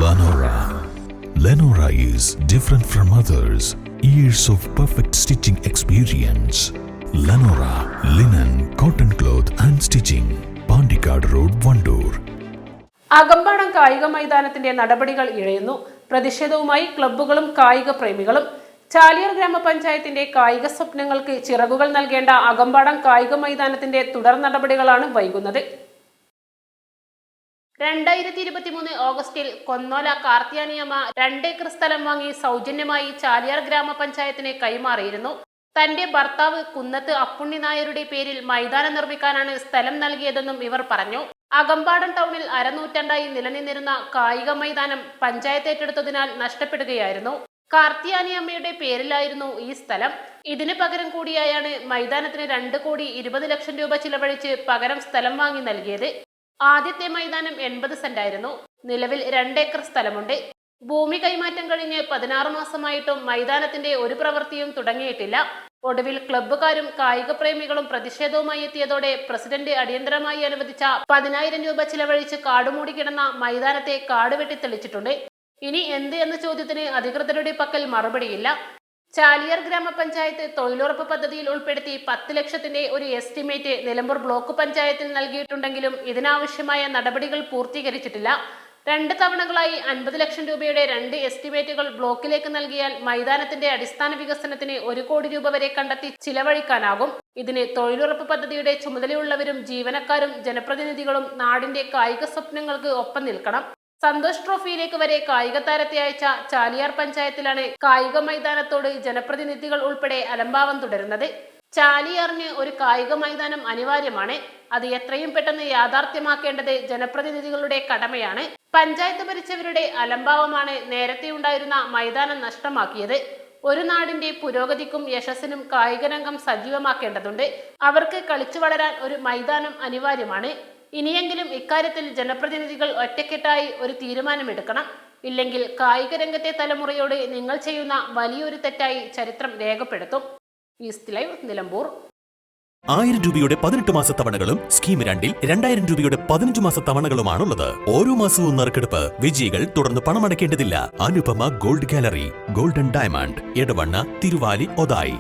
Lenora. Lenora is different from others. Years of perfect stitching experience. Lenora linen, cotton cloth and stitching. Pandikad Road, Vandoor. Akampadam കായിക മൈതാനത്തിന്റെ നടപടികൾ ഇഴയുന്നു. പ്രതിഷേധവുമായി ക്ലബ്ബുകളും കായിക പ്രേമികളും. ചാലിയാർ ഗ്രാമപഞ്ചായത്തിന്റെ കായിക സ്വപ്നങ്ങൾക്ക് ചിറകുകൾ നൽകേണ്ട അകമ്പാടം കായിക മൈതാനത്തിന്റെ തുടർ നടപടികളാണ് വൈകുന്നത്. 2023 ഓഗസ്റ്റിൽ കൊന്നോല കാർത്തിയാനിയമ്മ 2 ഏക്കർ സ്ഥലം വാങ്ങി സൗജന്യമായി ചാലിയാർ ഗ്രാമപഞ്ചായത്തിന് കൈമാറിയിരുന്നു. തന്റെ ഭർത്താവ് കുന്നത്ത് അപ്പുണ്ണി നായരുടെ പേരിൽ മൈതാനം നിർമ്മിക്കാനാണ് സ്ഥലം നൽകിയതെന്നും ഇവർ പറഞ്ഞു. അകമ്പാടം ടൗണിൽ അരനൂറ്റാണ്ടായി നിലനിന്നിരുന്ന കായിക മൈതാനം പഞ്ചായത്ത് ഏറ്റെടുത്തതിനാൽ നഷ്ടപ്പെടുകയായിരുന്നു. കാർത്തിയാനിയമ്മയുടെ പേരിലായിരുന്നു ഈ സ്ഥലം. ഇതിന് പകരം കൂടിയായാണ് മൈതാനത്തിന് 2,20,00,000 രൂപ ചിലവഴിച്ച് പകരം സ്ഥലം വാങ്ങി നൽകിയത്. ആദ്യത്തെ മൈതാനം 80 സെന്റായിരുന്നു. നിലവിൽ 2 ഏക്കർ സ്ഥലമുണ്ട്. ഭൂമി കൈമാറ്റം കഴിഞ്ഞ് 16 മാസമായിട്ടും മൈതാനത്തിന്റെ ഒരു പ്രവൃത്തിയും തുടങ്ങിയിട്ടില്ല. ഒടുവിൽ ക്ലബ്ബുകാരും കായിക പ്രേമികളും പ്രതിഷേധവുമായി എത്തിയതോടെ പ്രസിഡന്റ് അടിയന്തരമായി അനുവദിച്ച 10,000 രൂപ ചിലവഴിച്ച് കാടുമൂടി കിടന്ന മൈതാനത്തെ കാട് വെട്ടിത്തെളിച്ചിട്ടുണ്ട്. ഇനി എന്ത് എന്ന ചോദ്യത്തിന് അധികൃതരുടെ പക്കൽ മറുപടിയില്ല. ചാലിയാർ ഗ്രാമപഞ്ചായത്ത് തൊഴിലുറപ്പ് പദ്ധതിയിൽ ഉൾപ്പെടുത്തി 10 ലക്ഷത്തിന്റെ ഒരു എസ്റ്റിമേറ്റ് നിലമ്പൂർ ബ്ലോക്ക് പഞ്ചായത്തിൽ നൽകിയിട്ടുണ്ടെങ്കിലും ഇതിനാവശ്യമായ നടപടികൾ പൂർത്തീകരിച്ചിട്ടില്ല. 2 തവണകളായി 50 ലക്ഷം രൂപയുടെ 2 എസ്റ്റിമേറ്റുകൾ ബ്ലോക്കിലേക്ക് നൽകിയാൽ മൈതാനത്തിന്റെ അടിസ്ഥാന വികസനത്തിന് 1 കോടി രൂപ വരെ കണ്ടെത്തി ചിലവഴിക്കാനാകും. ഇതിന് തൊഴിലുറപ്പ് പദ്ധതിയുടെ ചുമതലയുള്ളവരും ജീവനക്കാരും ജനപ്രതിനിധികളും നാടിന്റെ കായിക സ്വപ്നങ്ങൾക്ക് ഒപ്പം നിൽക്കണം. സന്തോഷ് ട്രോഫിയിലേക്ക് വരെ കായിക താരത്തെ അയച്ച ചാലിയാർ പഞ്ചായത്തിലാണ് കായിക മൈതാനത്തോട് ജനപ്രതിനിധികൾ ഉൾപ്പെടെ അലംഭാവം തുടരുന്നത്. ചാലിയാറിന് ഒരു കായിക മൈതാനം അനിവാര്യമാണ്. അത് എത്രയും പെട്ടെന്ന് യാഥാർത്ഥ്യമാക്കേണ്ടത് ജനപ്രതിനിധികളുടെ കടമയാണ്. പഞ്ചായത്ത് ഭരിച്ചവരുടെ അലംഭാവമാണ് നേരത്തെ ഉണ്ടായിരുന്ന മൈതാനം നഷ്ടമാക്കിയത്. ഒരു നാടിന്റെ പുരോഗതിക്കും യശസ്സിനും കായിക രംഗം സജീവമാക്കേണ്ടതുണ്ട്. അവർക്ക് കളിച്ചു വളരാൻ ഒരു മൈതാനം അനിവാര്യമാണ്. ഇനിയെങ്കിലും ഇക്കാര്യത്തിൽ ജനപ്രതിനിധികൾ ഒറ്റക്കെട്ടായി ഒരു തീരുമാനമെടുക്കണം. ഇല്ലെങ്കിൽ കായിക രംഗത്തെ തലമുറയോട് നിങ്ങൾ ചെയ്യുന്ന വലിയൊരു തെറ്റായി ചരിത്രം രേഖപ്പെടുത്തും. East live, Nilambur. 1000 രൂപയുടെ 18 മാസ തവണകളും സ്കീം 2ൽ 2000 രൂപയുടെ 15 മാസ തവണകളുമാണുള്ളത്. ഓരോ മാസവും നറുക്കെടുപ്പ്. വിജയികൾ തുടർന്ന് പണമടയ്ക്കേണ്ടതില്ല. Anupama Gold Gallery, Golden Diamond, Edavanna, Thiruvali, Othayi.